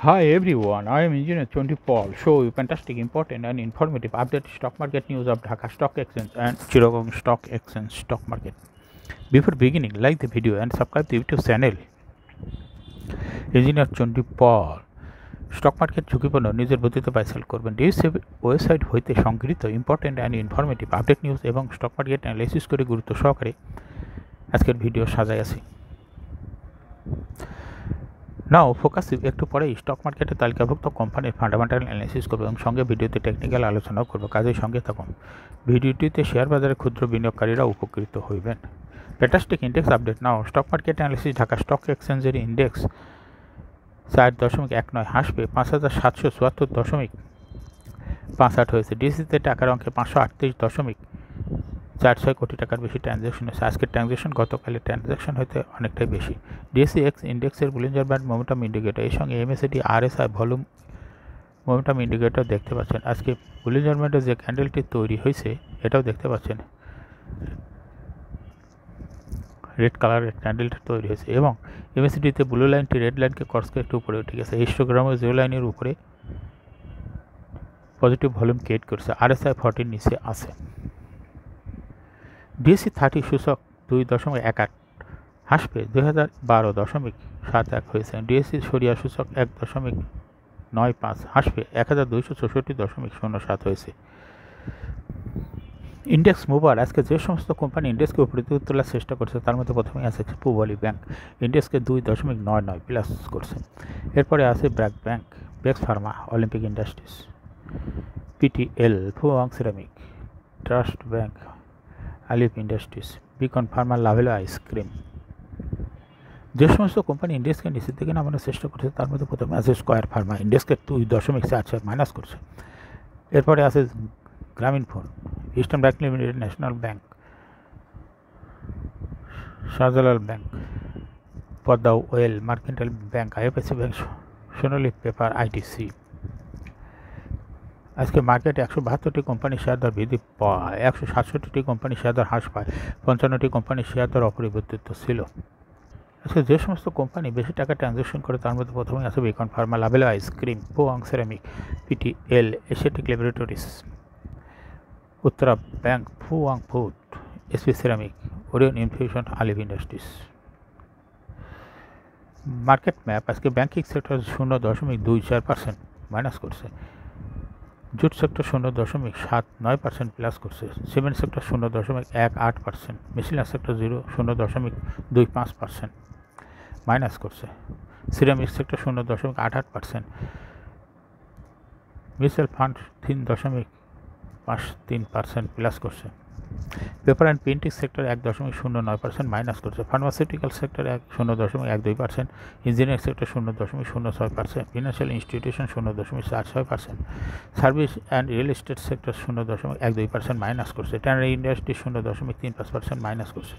Hi everyone, I am Engineer Chondi Paul. Show you fantastic, important and informative update stock market news of Dhaka Stock Exchange and Chittagong Stock Exchange stock market. Before beginning, like the video and subscribe the YouTube channel. Engineer Chondi Paul. Stock market ঝুঁকিপূর্ণ নিজের বুদ্ধিতে buy sell করবেন। DSC website হইতে সংগৃহীত important and informative update news এবং stock market analysis করে গুরুত্ব সহকারে আজকের ভিডিও সাজাই আছে। নাও ফোকাস একটু পরেই স্টক মার্কেটে তালিকাভুক্ত কোম্পানির ফান্ডামেন্টাল অ্যানালাইসিস করবো এবং সঙ্গে ভিডিওতে টেকনিক্যাল আলোচনাও করবো। কাজের সঙ্গে থাকুন। ভিডিওটিতে শেয়ার বাজারে ক্ষুদ্র বিনিয়োগকারীরা উপকৃত হইবেন। Fantastic index update. Now stock market analysis. Dhaka stock এক্সচেঞ্জের ইন্ডেক্স 4.19 হ্রাস পেয়ে 5774.58 হয়েছে। ডিএসসিতে টাকার অঙ্কে 538.46 কোটি টাকার বেশি ট্রানজ্যাকশন হয়েছে। আজকের ট্রানজ্যাকশন গতকালের ট্রানজ্যাকশন হতে অনেকটাই বেশি। ডিএসসি এক্স ইন্ডেক্সের বুলিঞ্জার ব্যান্ড মোমেন্টাম ইন্ডিকেটর এর সঙ্গে MACD RSI volume momentum indicator দেখতে পাচ্ছেন। আজকে বুলিঞ্জার ব্যান্ডের যে ক্যান্ডেলটি তৈরি হয়েছে এটাও দেখতে পাচ্ছেন, রেড কালারের ক্যান্ডেলটা তৈরি হয়েছে এবং এমএসিডিতে ব্লু লাইনটি রেড লাইনকে ক্রস করে একটু উপরে উঠে গেছে। হিস্টোগ্রামে জিরো লাইনের উপরে পজিটিভ ভলিউম ক্রিয়েট করছে। আরএসআই 40 নিচে আছে। ডিএসসি 30 সূচক 2.18 হ্রাস পেয়ে 2012.71 হয়েছে। ডিএসসি সরিয়া সূচক 1.95 হ্রাস পেয়ে 1264.07 হয়েছে। ইন্ডেক্স মুভার আজকে যে সমস্ত কোম্পানি ইন্ডেক্সকে উপরে তোলার চেষ্টা করছে তার মধ্যে প্রথমেই আছে পূবালী ব্যাংক, ইন্ডেক্সকে 2.99 প্লাস করছে। এরপরে আছে BRAC bank, Bex pharma, Olympic industries, PTL, Fuwang ceramic, trust bank, Alif industries, Beacon pharma, Lovello ice cream. যে সমস্ত কোম্পানি ইন্ডেক্সকে নিচের দিকে নামানোর চেষ্টা করছে তার মধ্যে প্রথমে আছে স্কয়ার ফার্মা, ইন্ডেক্সকে 2.46 মাইনাস করছে। এরপরে আছে Grameen phone, eastern bank limited, national bank, Shahjalal bank, Padma oil, mercantile bank, IFIC bank, Sonali paper, ITC. আজকে মার্কেটে 172টি কোম্পানির শেয়ার দর বৃদ্ধি পায়, 167টি কোম্পানির শেয়ার দর হ্রাস পায়, 55টি কোম্পানির শেয়ার দর অপরিবর্তিত ছিল। আজকে যে সমস্ত কোম্পানি বেশি টাকা ট্রানজ্যাকশন করে তার মধ্যে প্রথমেই আছে Beacon pharma, Lovello ice cream, Fuwang ceramic, PTL, Asiatic laboratories, Uttara bank, Fuwang food, SP ceramic, Orion infusion, Alif industries. Market map আজকে ব্যাংকিং সেক্টর 0.24% মাইনাস করছে, জুট সেক্টর 0.79% প্লাস করছে, cement sector 0.18%, machinery sector 0.25% minus করছে, ceramic sector 0.88%, mutual fund 3.53% plus করছে, paper and printing sector 1.09% minus করছে, pharmaceutical sector 0.12%, engineering sector 0.06%, financial institution 0.46%, service and real estate sector 0.12% minus করছে, tannery industry 0.35% minus করছে,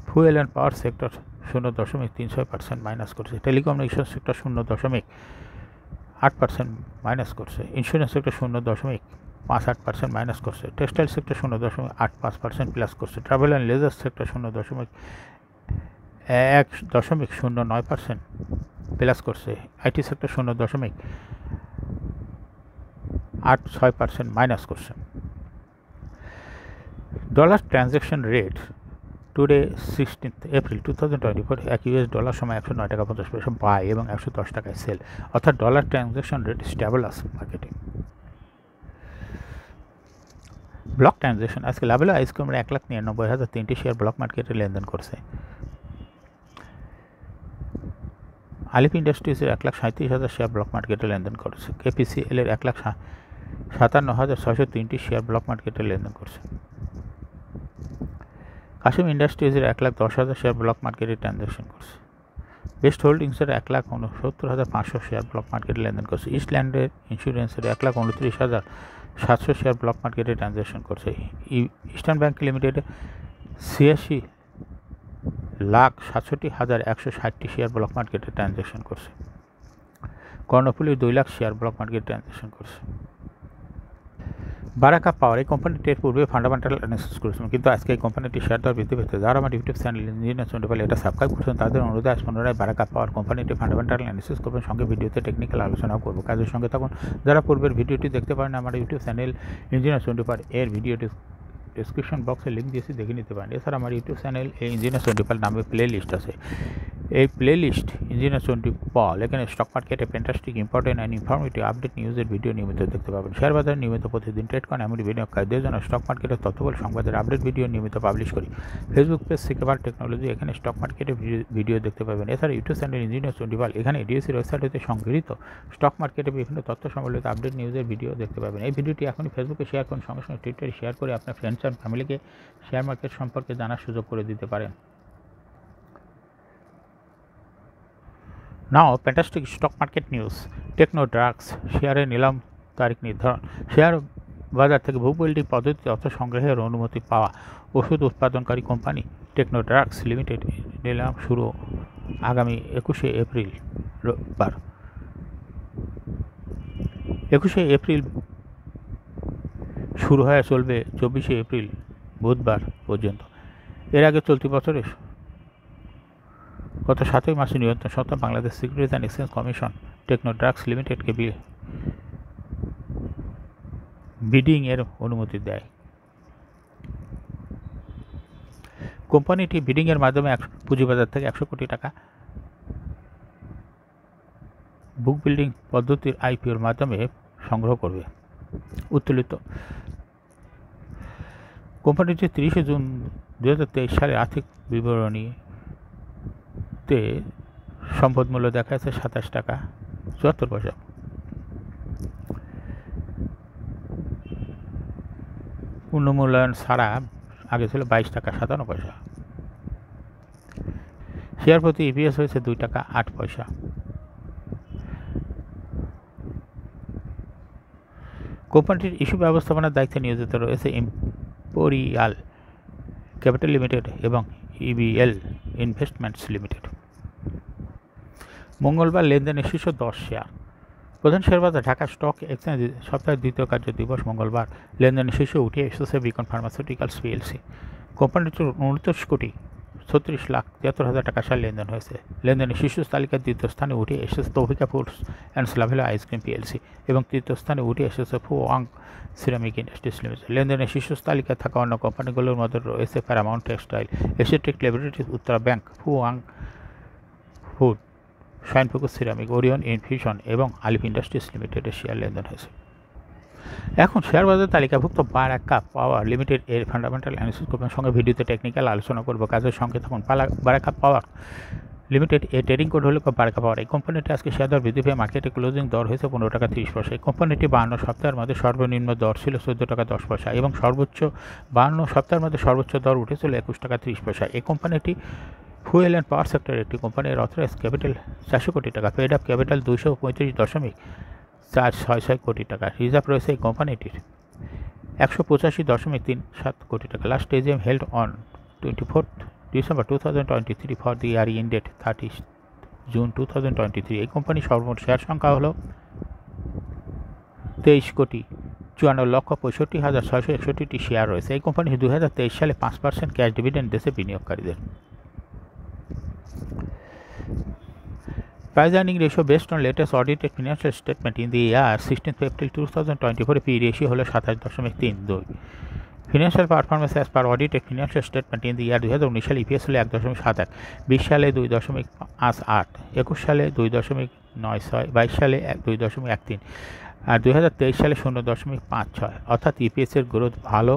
fuel and power sector 0.36% minus করছে, telecommunication sector 0.8% minus করছে, insurance sector 0.58% minus করছে, textile sector 0.85% plus করছে, travel and leisure sector 0.109% plus করছে, IT sector 0.86% minus করছে। Dollar transaction rate today 16th April 2024 এক US dollar সময় 109 টাকা 50 পয়সা বাই এবং 110 টাকায় সেল, অর্থাৎ ডলার ট্রানজ্যাকশন রেট স্টেবল আছে মার্কেটে। ব্লক ট্রানজ্যাকশন আজকে লাভেলো আইসক্রিমের 1,99,003টি শেয়ার ব্লক মার্কেটে লেনদেন করছে। আলিফ ইন্ডাস্ট্রিজের 1,37,000 শেয়ার ব্লক মার্কেটে লেনদেন করেছে। কেপিসিএল এর 1,57,603টি শেয়ার ব্লক মার্কেটে লেনদেন করছে। কাশিম ইন্ডাস্ট্রিজের 1,10,000 শেয়ার ব্লক মার্কেটে ট্রানজ্যাকশন করছে। বেস্ট হোল্ডিংসের 1,69,500 শেয়ার ব্লক মার্কেটে লেনদেন করছে। ইস্টল্যান্ডের ইন্স্যুরেন্সের 1,29,700 শেয়ার ব্লক মার্কেটে ট্রানজ্যাকশন করছে। ইস্টার্ন ব্যাংক লিমিটেড 86,67,160টি শেয়ার ব্লক মার্কেটে ট্রানজ্যাকশন করছে। কর্ণফুলী 2 লাখ শেয়ার ব্লক মার্কেটে ট্রানজ্যাকশন করছে। বারাকা পাওয়ার এই কোম্পানিটি এর পূর্বে ফান্ডামেন্টাল অ্যানালিসিস করেছিলেন, কিন্তু আজকে এই কোম্পানিটি শেয়ার দর বৃদ্ধি পেয়েছে। যারা আমার ইউটিউব চ্যানেল ইঞ্জিনিয়ার চন্ডিপাল এটা সাবস্ক্রাইব করছেন তাদের অনুরোধে আজ পুনরায় বারাকা পাওয়ার কোম্পানিটি ফান্ডামেন্টাল অ্যানালিসিস করবেন, সঙ্গে ভিডিওতে টেকনিক্যাল আলোচনাও করবো। কাজের সঙ্গে থাকুন। যারা পূর্বের ভিডিওটি দেখতে পারেন আমার ইউটিউব চ্যানেল ইঞ্জিনিয়ার চন্ডিপাল এর ভিডিওটি ডিসক্রিপশন বক্সে লিঙ্ক দিয়েছি, দেখে নিতে পারেন। এছাড়া আমার ইউটিউব চ্যানেল ইঞ্জিনিয়ার চন্ডিপাল নামে প্লে লিস্ট আছে। এই প্লে লিস্ট ইঞ্জিনিয়ার চন্ডিপাল এখানে স্টক মার্কেটে fantastic important and informative update নিউজের ভিডিও নিয়মিত দেখতে পাবেন। শেয়ার বাজার নিয়মিত প্রতিদিন ট্রেড করেন এমন বিনিয়োগকারীদের জন্য স্টক মার্কেটের তথ্যবল সংবাদের আপডেট ভিডিও নিয়মিত পাবলিশ করি। ফেসবুক পেজ সিকেবার টেকনোলজি এখানে স্টক মার্কেটের ভিডিও দেখতে পাবেন। এছাড়া ইউটিউব চ্যানেল ইঞ্জিনিয়ার চন্ডিপাল এখানে ডিএসসি ওয়েবসাইট হতে সংগৃহীত স্টক মার্কেটে বিভিন্ন তথ্য সম্বলিত আপডেট নিউজের ভিডিও দেখতে পাবেন। এই ভিডিওটি এখনই ফেসবুকে শেয়ার করুন, সঙ্গে সঙ্গে টুইটারে শেয়ার করে আপনার ফ্রেন্ডস অ্যান্ড ফ্যামিলিকে শেয়ার মার্কেট সম্পর্কে জানার সুযোগ করে দিতে পারেন। Now fantastic stock market news. Techno drugs শেয়ারের নিলাম তারিখ নির্ধারণ। শেয়ার বাজার থেকে ভূপল্লিক পদ্ধতিতে অর্থ সংগ্রহের অনুমতি পাওয়া ওষুধ উৎপাদনকারী কোম্পানি টেকনো ড্রাগস লিমিটেড নিলাম শুরু আগামী 21শে এপ্রিল রোববার। 21শে এপ্রিল শুরু হয়ে চলবে 24শে এপ্রিল বুধবার পর্যন্ত। এর আগে চলতি বছরের গত 7 মাসে নিয়ন্ত্রণ সংস্থা Bangladesh securities and exchange commission techno drugs লিমিটেডকে বিডিং এর অনুমতি দেয়। কোম্পানিটি বিডিং এর মাধ্যমে পুঁজিবাজার থেকে 100 কোটি টাকা বুক বিল্ডিং পদ্ধতির আইপিওর মাধ্যমে সংগ্রহ করবে। উত্তোলিত কোম্পানিটি 30শে জুন 2023 সালে আর্থিক বিবরণীতে সম্পদ মূল্য দেখা যাচ্ছে 27 টাকা 74 পয়সা। পুনর্মূল্যায়ন ছাড়া আগে ছিল 22 টাকা 57 পয়সা। শেয়ার প্রতি ইপিএস হয়েছে 2 টাকা 8 পয়সা। কোম্পানিটির ইস্যু ব্যবস্থাপনার দায়িত্বে নিয়োজিত রয়েছে ইম্পেরিয়াল ক্যাপিটাল লিমিটেড এবং ইবিএল ইনভেস্টমেন্টস লিমিটেড। মঙ্গলবার লেনদেনের শীর্ষ 10 শেয়ার। প্রধান শেয়ার বাজার ঢাকা স্টক এক্সচেঞ্জ সপ্তাহের দ্বিতীয় কার্য দিবস মঙ্গলবার লেনদেনের শীর্ষে উঠে এসেছে বিকন ফার্মাসিউটিক্যালস পিএলসি। কোম্পানিটির 29,36,73,000 টাকা সার লেনদেন হয়েছে। লেনদেনের শীর্ষ তালিকার দ্বিতীয় স্থানে উঠে এসেছে তৌফিকা ফুডস অ্যান্ড স্লাভেলা আইসক্রিম পিএলসি এবং তৃতীয় স্থানে উঠে এসেছে ফুয়াং সিরামিক ইন্ডাস্ট্রিজ লিমিটেড। লেনদেনের শীর্ষ তালিকায় থাকা অন্য কোম্পানিগুলোর মধ্যে রয়েছে Paramount textile, Asiatic laboratories, Uttara bank, Fuwang food, shine focus ceramic, Orion infusion এবং আলিফ ইন্ডাস্ট্রিজ লিমিটেডের শেয়ার লেনদেন হয়েছে। এখন শেয়ার বাজার তালিকাভুক্ত বারাকা পাওয়ার লিমিটেড এর ফান্ডামেন্টাল অ্যানালিসিস করবেন, সঙ্গে ভিডিওতে টেকনিক্যাল আলোচনা করব। কাজের সঙ্গে থাকুন। বারাকা পাওয়ার লিমিটেড এর ট্রেডিং কোড হলো বারাকা পাওয়ার। এই কোম্পানিটি আজকে শেয়ার দর বৃদ্ধি পেয়ে মার্কেটে ক্লোজিং দর হয়েছে 15 টাকা 30 পয়সা। এই কোম্পানিটি 52 সপ্তাহের মধ্যে সর্বনিম্ন দর ছিল 14 টাকা 10 পয়সা এবং সর্বোচ্চ 52 সপ্তাহের মধ্যে সর্বোচ্চ দর উঠেছিল 21 টাকা 30 পয়সা। এই কোম্পানিটি ফুয়েল অ্যান্ড পাওয়ার সেক্টরের একটি কোম্পানি। এর অথরাইজ ক্যাপিটাল 400 কোটি টাকা, পেড আপ ক্যাপিটাল 235.466 কোটি টাকা। রিজার্ভ রয়েছে এই কোম্পানিটির 185.37 কোটি টাকা। Last AGM held on 24th December 2023 for the year ended 30 June 2023। এই কোম্পানির সর্বমোট শেয়ার সংখ্যা হলো 23,54,65,661টি শেয়ার রয়েছে। এই কোম্পানি 2023 সালে 5% ক্যাশ ডিভিডেন্ড দেশে বিনিয়োগকারীদের। Price earning ratio based on latest audited financial statement in the year 16th April 2024 P ratio হলো 27.32। Financial performance as per audited financial statement in the year 2019 সালে EPS হলো 1.71, 20 সালে 2.58, 21 সালে 2.96, 22 সালে 2.13 আর 2023 সালে 0.56, অর্থাৎ EPS এর গ্রোথ ভালো।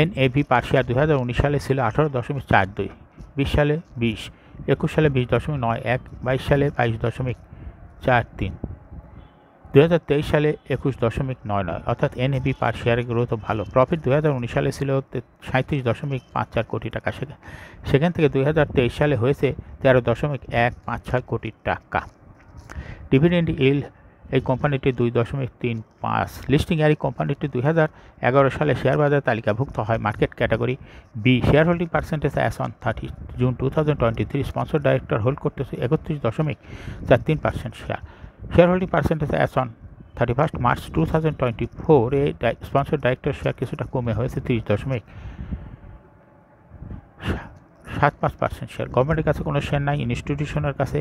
NAV পার শেয়ার 2019 সালে ছিল 18.42, 20 সালে 20, 21 সালে 20.91, 22 সালে 22.43, 2023 সালে 21.99, অর্থাৎ NAV পার শেয়ারের গ্রোথ ভালো। প্রফিট 2019 সালে ছিল 37.54 কোটি টাকা, সেখান থেকে 2023 সালে হয়েছে 13.156 কোটি টাকা। ডিভিডেন্ড ইল্ড এই কোম্পানিটি 2.35। লিস্টিং এর এই কোম্পানিটি 2011 সালে শেয়ার বাজার তালিকাভুক্ত হয় market category B. Share holding percentage as on 30 June 2023 sponsor director hold করতেছে 31.43% share. Share holding percentage as on 31 March 2024 এই স্পন্সর ডাইরেক্টর শেয়ার কিছুটা কমে হয়েছে 30.75% শেয়ার। গভর্নমেন্টের কাছে কোনো শেয়ার নাই। ইনস্টিটিউশনের কাছে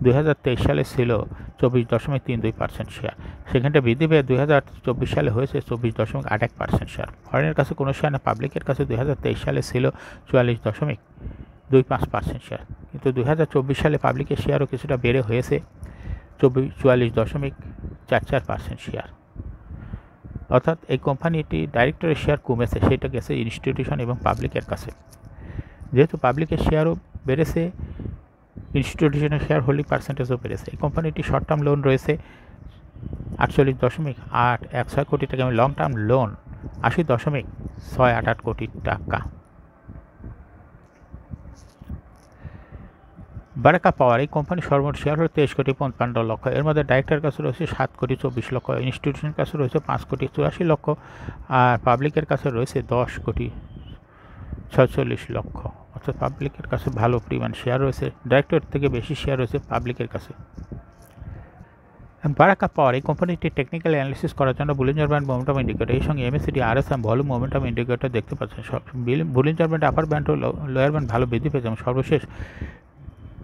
2023 সালে ছিল 24.32% শেয়ার, সেখানটা বৃদ্ধি পেয়ে 2024 সালে হয়েছে 24.81% শেয়ার। ফরেনের কাছে কোনো শেয়ার না। পাবলিকের কাছে 2023 সালে ছিল 44.25% শেয়ার, কিন্তু 2024 সালে পাবলিকের শেয়ারও কিছুটা বেড়ে হয়েছে 44.44% শেয়ার। অর্থাৎ এই কোম্পানিটি ডাইরেক্টরের শেয়ার কমেছে, সেটা গেছে ইনস্টিটিউশন এবং পাবলিকের কাছে। যেহেতু পাবলিকের শেয়ারও বেড়েছে, ইনস্টিটিউশনের শেয়ার হোল্ডিং পার্সেন্টেজও বেড়েছে। এই কোম্পানিটি শর্ট টার্ম লোন রয়েছে 48.816 কোটি টাকা এবং লং টার্ম লোন 80.688 কোটি টাকা। বারাকা পাওয়ার এই কোম্পানির সর্বমোট শেয়ার হল 23.55 কোটি। এর মধ্যে ডাইরেক্টরের কাছে রয়েছে 7.24 কোটি, ইনস্টিটিউশনের কাছে রয়েছে 5.84 কোটি আর পাবলিকের কাছে রয়েছে 10.46 কোটি। অর্থাৎ পাবলিকের কাছে ভালো পরিমাণ শেয়ার রয়েছে, ডাইরেক্টর থেকে বেশি শেয়ার রয়েছে পাবলিকের কাছে। বারাকা পাওয়ার এই কোম্পানিটি টেকনিক্যাল অ্যানালিসিস করার জন্য বুলিঞ্জার ব্যান্ড মোমেন্টাম ইন্ডিকেটর এই সঙ্গে MACD RSM volume momentum indicator দেখতে পাচ্ছেন। বুলিঞ্জার ব্যান্ড আপার ব্যান্ড ও লোয়ার ব্যান্ড ভালো বৃদ্ধি পেয়েছে এবং সর্বশেষ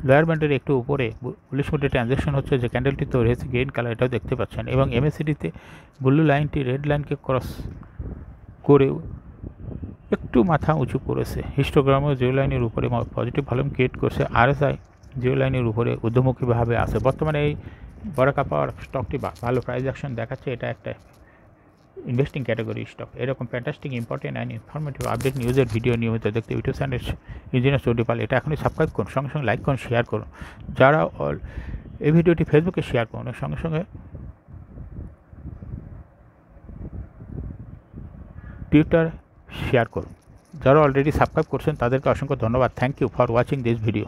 লোয়ার ব্যান্ডের একটু উপরে বুলিশ মুডে ট্রানজ্যাকশন হচ্ছে, যে ক্যান্ডেলটি তৈরি হয়েছে গ্রিন কালার, এটাও দেখতে পাচ্ছেন। এবং MACDতে ব্লু লাইনটি রেড লাইনকে ক্রস করে একটু মাথা উঁচু করেছে। হিস্টোগ্রামও জিরো লাইনের উপরে পজিটিভ ভলিউম ক্রিয়েট করছে। RSI জিরো লাইনের উপরে ঊর্ধ্বমুখীভাবে আছে। বর্তমানে এই বারাকা পাওয়ার স্টকটি ভালো প্রাইস অ্যাকশন দেখাচ্ছে। এটা একটা ইনভেস্টিং ক্যাটাগরি স্টক। এরকম fantastic important and informative update নিউজের ভিডিও নিয়মিত দেখতে ইউটিউব চ্যানেল ইঞ্জিনিয়ার স্টুডিও পাল এটা এখনই সাবস্ক্রাইব করুন, সঙ্গে সঙ্গে লাইক করুন, শেয়ার করুন। যারা এই ভিডিওটি ফেসবুকে শেয়ার করুন, সঙ্গে সঙ্গে টুইটার শেয়ার করুন। যারা অলরেডি সাবস্ক্রাইব করছেন তাদেরকে অসংখ্য ধন্যবাদ। Thank you for watching this video.